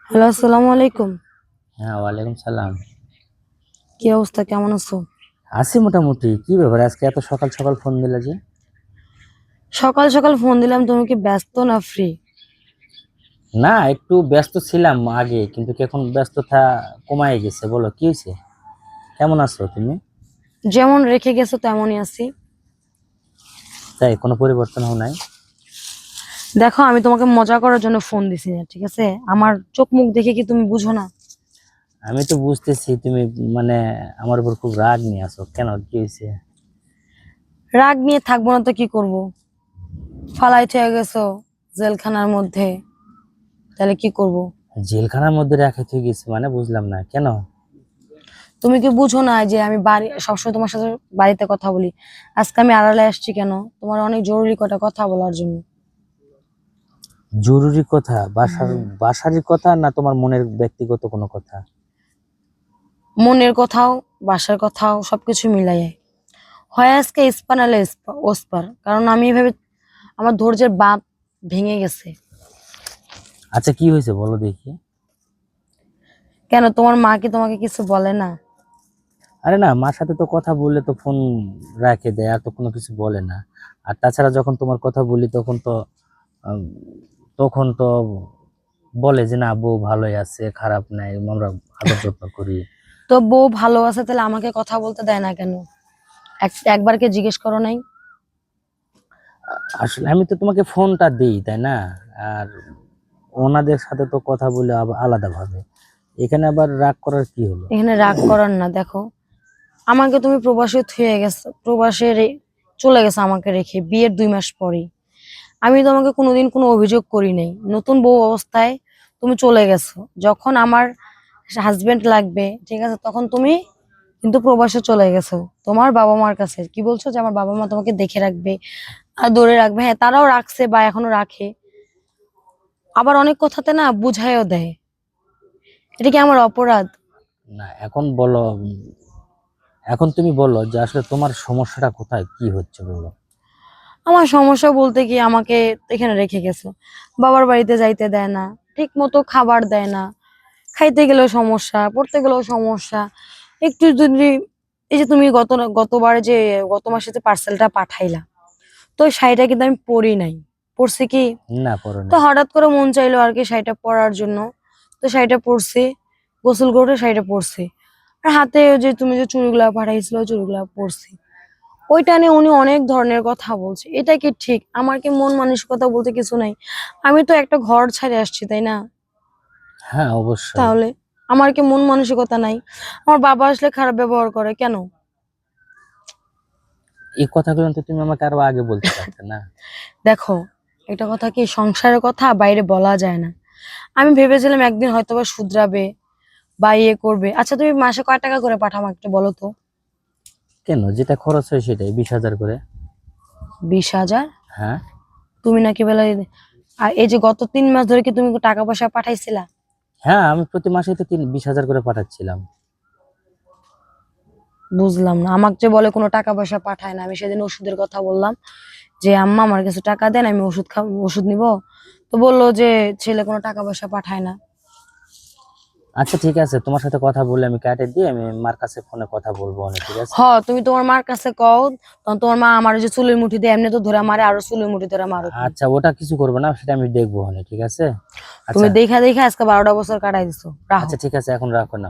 Hello, আসসালামু আলাইকুম। হ্যাঁ, ওয়ালাইকুম সালাম। কি অবস্থা, কেমন আছো? আছি মোটামুটি। কি ব্যাপার আজকে এত সকাল সকাল ফোন দিলে যে? সকাল সকাল ফোন দিলাম, তুমি কি ব্যস্ত না ফ্রি? না, একটু ব্যস্ত ছিলাম আগে, কিন্তু এখন ব্যস্ততা কমায় গেছে। বলো কি হয়েছে? কেমন আছো তুমি? যেমন রেখে গেছো তেমনই আছি। তাই কোনো পরিবর্তন হয় নাই? দেখো, আমি তোমাকে মজা করার জন্য ফোন দিছি না, ঠিক আছে? আমার চোখ মুখ দেখে কি তুমি বুঝো না? আমি তো বুঝতেছি তুমি মানে আমার উপর খুব রাগ নিয়ে আছো। কেন, কি হয়েছে? রাগ নিয়ে থাকবো না তো কি করব? ফালাই থেকে গেছো জেলখানার মধ্যে, তাহলে কি করব? জেলখানার মধ্যে রেখে তুই গেছি মানে বুঝলাম না কেন? তুমি কি বুঝো না যে আমি বাড়ি সবসময় তোমার সাথে বাড়িতে কথা বলি? আজকে আমি আড়ালে আসছি কেন? তোমার অনেক জরুরি কটা কথা বলার জন্য। জরুরি কথা? বাসার হুম। বাসারই কথা না তোমার মনের ব্যক্তিগত কোনো কথা? মনের কথাও, বাসার কথাও, সবকিছু মিলাই হয়। আজকে ইস্পা নাহলে ওসপার, কারণ আমি এভাবে আমার ধৈর্যের বাঁধ ভেঙে গেছে। আচ্ছা, কি হয়েছে বলো দেখি। কেন, তোমার মা কি তোমাকে কিছু বলে না? আরে না, মার সাথে তো কথা বললে তো ফোন রাখে দেয়, আর তো কোনো কিছু বলে না। আর তাছাড়া যখন তোমার কথা বলি তখন তো আম, তখন তো বলে যে না, বউ ভালোই আছে, খারাপ নাই, আমরা আদর যত্ন করি। তো বউ ভালো আছে, তাহলে আমাকে কথা বলতে দেয় না কেন? একবারকে জিজ্ঞেস করো নাই? আসলে আমি তো তোমাকে ফোনটা দিই, তাই না? আর ওনাদের সাথে তো কথা বলে আলাদা ভাবে। এখানে আবার রাগ করার কি হলো? এখানে রাগ করার না। দেখো, আমাকে তুমি প্রবাসে থুয়ে গেছো, চলে গেছো আমাকে রেখে বিয়ের 2 মাস পরেই। আমি তোমাকে কোনোদিন কোনো অভিযোগ করি নাই, নতুন বউ অবস্থায় তুমি চলে গেছো। যখন আমার হাজবেন্ড লাগবে, ঠিক আছে, তখন তুমি কিন্তু প্রবাসে চলে গেছো তোমার বাবা মার কাছে। কি বলছো যে আমার বাবা মা তোমাকে দেখে রাখবে আর ধরে রাখবে? হ্যাঁ, তারাও রাখছে বা এখনো রাখে। আবার অনেক কথাতে না বুঝাইও দেয়। এটা কি আমার অপরাধ? না, এখন বলো। এখন তুমি বলো যে আসলে তোমার সমস্যাটা কোথায়, কি হচ্ছে বলো। আমার সমস্যা বলতে কি, আমাকে এখানে রেখে গেছো, বাবার বাড়িতে যাইতে দেয় না, ঠিক মতো খাবার দেয় না, খাইতে গেলেও সমস্যা, পড়তে গেলেও সমস্যা। একটু যদি, এই যে তুমি গতবার যে গত মাসে যে পার্সেলটা পাঠাইলা, তো ওই শাড়িটা কিন্তু আমি পরি নাই। পরছি কি? না, পড়ো তো নাই। হঠাৎ করে মন চাইলো আর কি শাড়িটা পরার জন্য, তো শাড়িটা পরছি, গোসল করে শাড়িটা পরছি। আর হাতে ওই যে তুমি যে চুড়িগুলা পাঠাইছিল, ওই চুড়িগুলা পরছি। ওইটা নিয়ে উনি অনেক ধরনের কথা বলছে। এটা কি ঠিক? আমার কি মন মানসিকতা বলতে কিছু নাই? আমি তো একটা ঘর ছাড়ে আসছি, তাই না? হ্যাঁ, অবশ্যই। তাহলে আমার কি মন মানসিকতা নাই? আমার বাবা আসলে খারাপ ব্যবহার করে কেন? এই কথাগুলো তো তুমি আমাকে আরো আগে বলতে পারতে না? দেখো, এটা কথা কি, সংসারের কথা বাইরে বলা যায় না। আমি ভেবেছিলাম একদিন হয়তোবা শুধরাবে বা ইয়ে করবে। আচ্ছা, তুমি মাসে কয় টাকা করে পাঠাও একটু বলো তো? কেন, যেটা খরচ হয় সেটাই 20,000 করে। 20,000? হ্যাঁ। তুমি নাকি বলে, আর এই যে গত 3 মাস ধরে কি তুমি টাকা পয়সা পাঠাইছিলা? হ্যাঁ, আমি প্রতি মাসে তো 20,000 করে পাঠাচ্ছিলাম। বুঝলাম না, আমাকে যে বলে কোনো টাকা পয়সা পাঠায় না। আমি সেদিন ওষুধের কথা বললাম যে আম্মা আমার কিছু টাকা দেন, আমি ওষুধ নিব। তো বললো যে ছেলে কোনো টাকা পয়সা পাঠায় না। আচ্ছা ঠিক আছে, তোমার সাথে কথা বলে আমি কাটে দিয়ে আমি মার কাছে ফোনে কথা বলবো অনেক, ঠিক আছে? হ, তুমি তোমার মার কাছে কও, তখন তোমার মা আমার ওই যে চুলের মুঠি দিয়ে এমনি তো ধরে মারে, আরো চুলের মুঠি ধরে মারুক না। আচ্ছা, ওটা কিছু করবো না, সেটা আমি দেখবো অনেক, ঠিক আছে? আচ্ছা। তুমি দেখা দেখা আজকে 12টা বছর কাটাই দিছো, রাখো। আচ্ছা ঠিক আছে, এখন রাখো না।